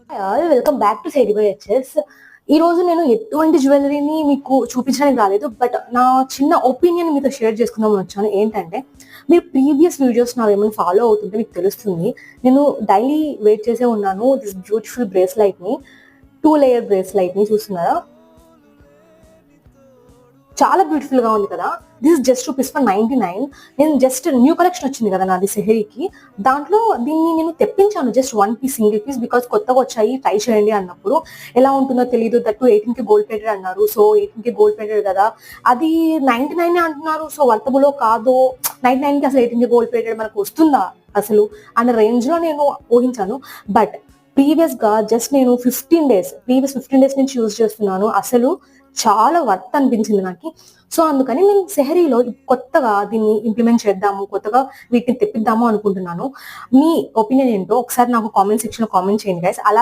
Welcome back to side by HS. ఈ రోజు నేను ఎటువంటి జ్యువెలరీని మీకు చూపించడానికి రాలేదు, బట్ నా చిన్న ఒపీనియన్ మీతో షేర్ చేసుకుందామని వచ్చాను. ఏంటంటే, మీరు ప్రీవియస్ వీడియోస్ నా ఏమైనా ఫాలో అవుతుంటే మీకు తెలుస్తుంది. నేను డైలీ వెయిట్ చేసే ఉన్నాను దిస్ బ్యూటిఫుల్ బ్రేస్లైట్ ని, 2 లేయర్ బ్రేస్లైట్ ని చూస్తున్నారా? చాలా బ్యూటిఫుల్ గా ఉంది కదా. This just rupees for 99. నేను జస్ట్ న్యూ కలెక్షన్ వచ్చింది కదా నాది సెహరీకి, దాంట్లో దీన్ని నేను తెప్పించాను just 1 piece, single piece, because కొత్తగా వచ్చాయి ట్రై చేయండి అన్నప్పుడు. ఎలా ఉంటుందో తెలియదు, దట్టు 18K గోల్డ్ ప్లేటెడ్ అన్నారు. సో 18K గోల్డ్ ప్లేటెడ్ కదా, అది 99 అంటున్నారు. సో వర్తబులో కాదో, 99కి అసలు 18K గోల్డ్ ప్లేటెడ్ మనకు వస్తుందా అసలు అన్న రేంజ్ లో నేను ఊహించాను. బట్ ప్రీవియస్ గా జస్ట్ నేను 15 డేస్ నుంచి యూజ్ చేస్తున్నాను. అసలు చాలా వర్త్ అనిపించింది నాకు. సో అందుకని నేను సెహరీలో కొత్తగా దీన్ని ఇంప్లిమెంట్ చేద్దాము, కొత్తగా వీటిని తెప్పిద్దాము అనుకుంటున్నాను. మీ ఒపీనియన్ ఏంటో ఒకసారి నాకు కామెంట్ సెక్షన్ లో కామెంట్ చేయండి గైస్. అలాగే